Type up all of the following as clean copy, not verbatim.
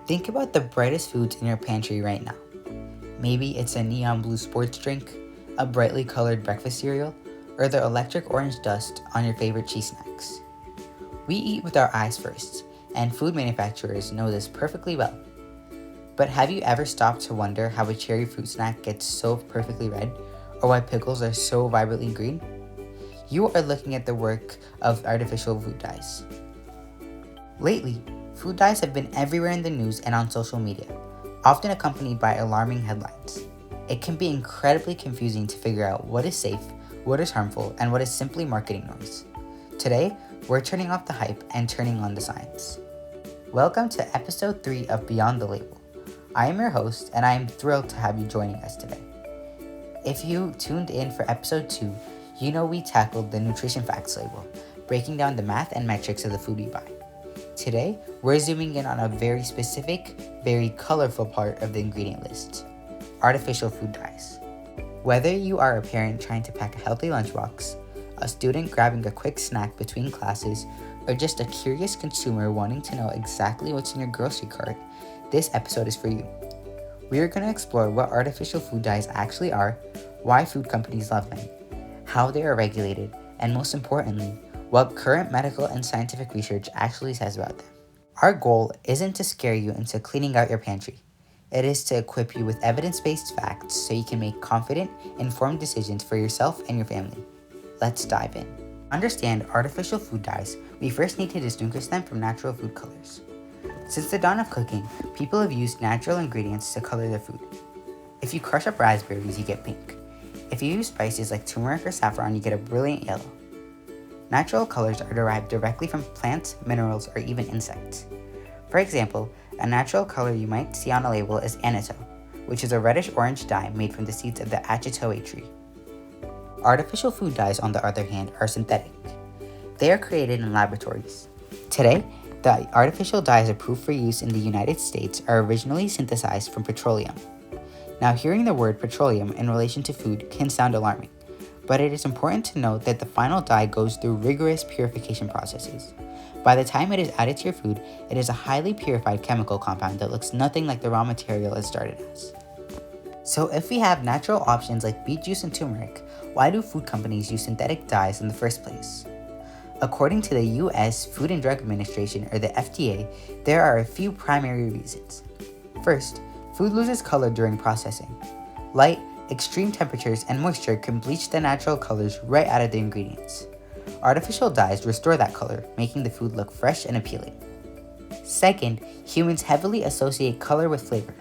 Think about the brightest foods in your pantry right now. Maybe it's a neon blue sports drink, a brightly colored breakfast cereal, or the electric orange dust on your favorite cheese snacks. We eat with our eyes first, and food manufacturers know this perfectly well. But have you ever stopped to wonder how a cherry fruit snack gets so perfectly red, or why pickles are so vibrantly green? You are looking at the work of artificial food dyes. Lately, food dyes have been everywhere in the news and on social media, often accompanied by alarming headlines. It can be incredibly confusing to figure out what is safe, what is harmful, and what is simply marketing noise. Today, we're turning off the hype and turning on the science. Welcome to episode 3 of Beyond the Label. I am your host, and I am thrilled to have you joining us today. If you tuned in for episode 2, you know we tackled the nutrition facts label, breaking down the math and metrics of the food we buy. Today, we're zooming in on a very specific, very colorful part of the ingredient list: artificial food dyes. Whether you are a parent trying to pack a healthy lunchbox, a student grabbing a quick snack between classes, or just a curious consumer wanting to know exactly what's in your grocery cart, this episode is for you. We are going to explore what artificial food dyes actually are, why food companies love them, how they are regulated, and most importantly, what current medical and scientific research actually says about them. Our goal isn't to scare you into cleaning out your pantry. It is to equip you with evidence-based facts so you can make confident, informed decisions for yourself and your family. Let's dive in. To understand artificial food dyes, we first need to distinguish them from natural food colors. Since the dawn of cooking, people have used natural ingredients to color their food. If you crush up raspberries, you get pink. If you use spices like turmeric or saffron, you get a brilliant yellow. Natural colors are derived directly from plants, minerals, or even insects. For example, a natural color you might see on a label is annatto, which is a reddish-orange dye made from the seeds of the achitoe tree. Artificial food dyes, on the other hand, are synthetic. They are created in laboratories. Today, the artificial dyes approved for use in the United States are originally synthesized from petroleum. Now, hearing the word petroleum in relation to food can sound alarming, but it is important to note that the final dye goes through rigorous purification processes. By the time it is added to your food, it is a highly purified chemical compound that looks nothing like the raw material it started as. So if we have natural options like beet juice and turmeric, why do food companies use synthetic dyes in the first place? According to the US Food and Drug Administration, or the FDA, there are a few primary reasons. First, food loses color during processing. Light, extreme temperatures, and moisture can bleach the natural colors right out of the ingredients. Artificial dyes restore that color, making the food look fresh and appealing. Second, humans heavily associate color with flavor.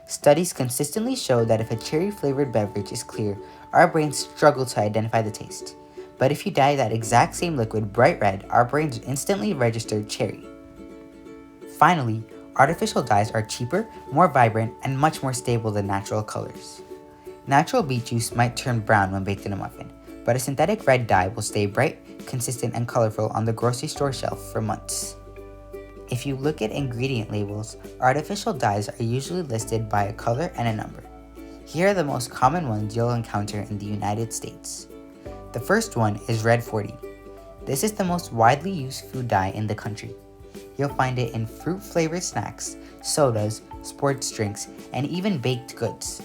Studies consistently show that if a cherry-flavored beverage is clear, our brains struggle to identify the taste. But if you dye that exact same liquid bright red, our brains instantly register cherry. Finally, artificial dyes are cheaper, more vibrant, and much more stable than natural colors. Natural beet juice might turn brown when baked in a muffin, but a synthetic red dye will stay bright, consistent, and colorful on the grocery store shelf for months. If you look at ingredient labels, artificial dyes are usually listed by a color and a number. Here are the most common ones you'll encounter in the United States. The first one is Red 40. This is the most widely used food dye in the country. You'll find it in fruit-flavored snacks, sodas, sports drinks, and even baked goods.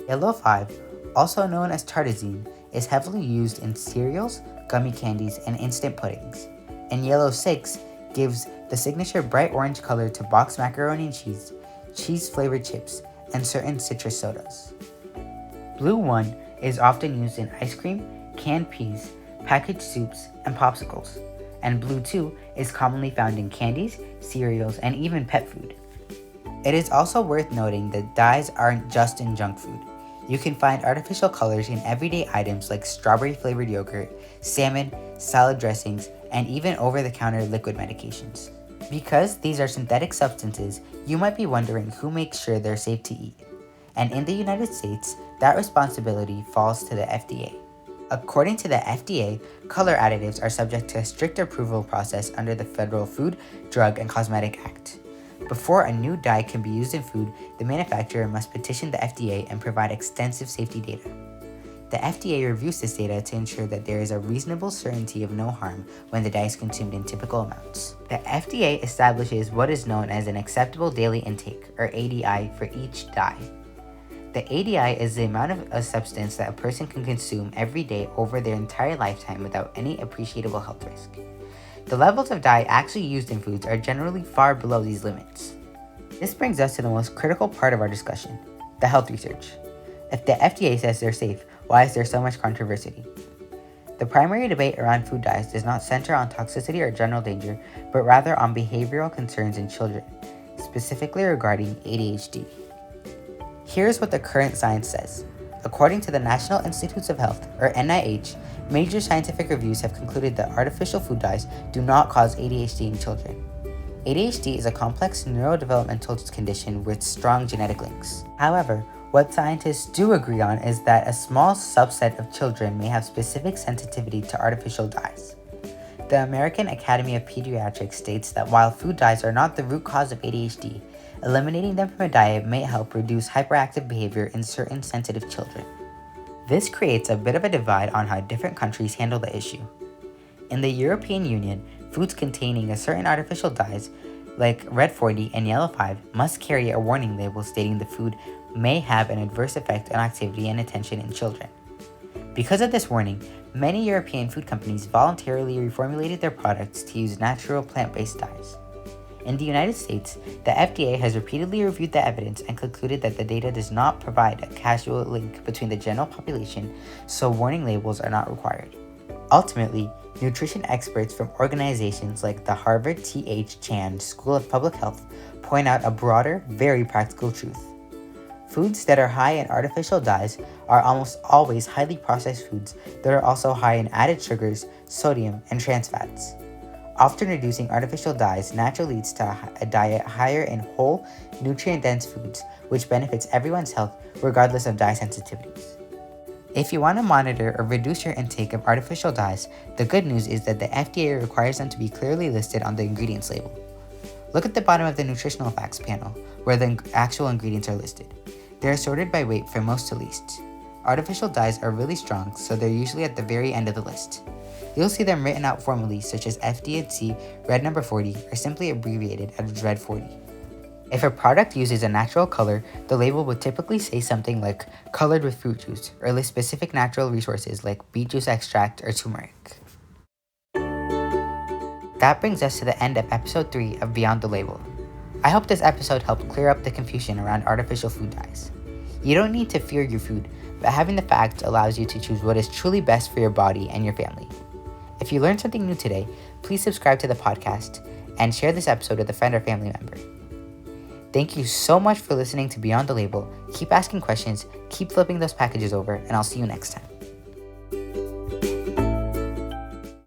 Yellow 5, also known as tartazine, is heavily used in cereals, gummy candies, and instant puddings. And Yellow 6 gives the signature bright orange color to boxed macaroni and cheese, cheese-flavored chips, and certain citrus sodas. Blue 1 is often used in ice cream, canned peas, packaged soups, and popsicles. And Blue 2 is commonly found in candies, cereals, and even pet food. It is also worth noting that dyes aren't just in junk food. You can find artificial colors in everyday items like strawberry-flavored yogurt, salmon, salad dressings, and even over-the-counter liquid medications. Because these are synthetic substances, you might be wondering who makes sure they're safe to eat. And in the United States, that responsibility falls to the FDA. According to the FDA, color additives are subject to a strict approval process under the Federal Food, Drug, and Cosmetic Act. Before a new dye can be used in food, the manufacturer must petition the FDA and provide extensive safety data. The FDA reviews this data to ensure that there is a reasonable certainty of no harm when the dye is consumed in typical amounts. The FDA establishes what is known as an acceptable daily intake, or ADI, for each dye. The ADI is the amount of a substance that a person can consume every day over their entire lifetime without any appreciable health risk. The levels of dye actually used in foods are generally far below these limits. This brings us to the most critical part of our discussion, the health research. If the FDA says they're safe, why is there so much controversy? The primary debate around food dyes does not center on toxicity or general danger, but rather on behavioral concerns in children, specifically regarding ADHD. Here's what the current science says. According to the National Institutes of Health, or NIH, major scientific reviews have concluded that artificial food dyes do not cause ADHD in children. ADHD is a complex neurodevelopmental condition with strong genetic links. However, what scientists do agree on is that a small subset of children may have specific sensitivity to artificial dyes. The American Academy of Pediatrics states that while food dyes are not the root cause of ADHD, eliminating them from a diet may help reduce hyperactive behavior in certain sensitive children. This creates a bit of a divide on how different countries handle the issue. In the European Union, foods containing a certain artificial dyes, like red 40 and yellow 5, must carry a warning label stating the food may have an adverse effect on activity and attention in children. Because of this warning, many European food companies voluntarily reformulated their products to use natural plant-based dyes. In the United States, the FDA has repeatedly reviewed the evidence and concluded that the data does not provide a causal link between the general population, so warning labels are not required. Ultimately, nutrition experts from organizations like the Harvard T.H. Chan School of Public Health point out a broader, very practical truth. Foods that are high in artificial dyes are almost always highly processed foods that are also high in added sugars, sodium, and trans fats. Often reducing artificial dyes naturally leads to a diet higher in whole, nutrient-dense foods, which benefits everyone's health regardless of dye sensitivities. If you want to monitor or reduce your intake of artificial dyes, the good news is that the FDA requires them to be clearly listed on the ingredients label. Look at the bottom of the nutritional facts panel, where the actual ingredients are listed. They are sorted by weight from most to least. Artificial dyes are really strong, so they're usually at the very end of the list. You'll see them written out formally, such as FD&C red number 40, or simply abbreviated as red 40. If a product uses a natural color, the label would typically say something like colored with fruit juice, or list specific natural resources like beet juice extract or turmeric. That brings us to the end of episode 3 of Beyond the Label. I hope this episode helped clear up the confusion around artificial food dyes. You don't need to fear your food, but having the facts allows you to choose what is truly best for your body and your family. If you learned something new today, please subscribe to the podcast and share this episode with a friend or family member. Thank you so much for listening to Beyond the Label. Keep asking questions, keep flipping those packages over, and I'll see you next time.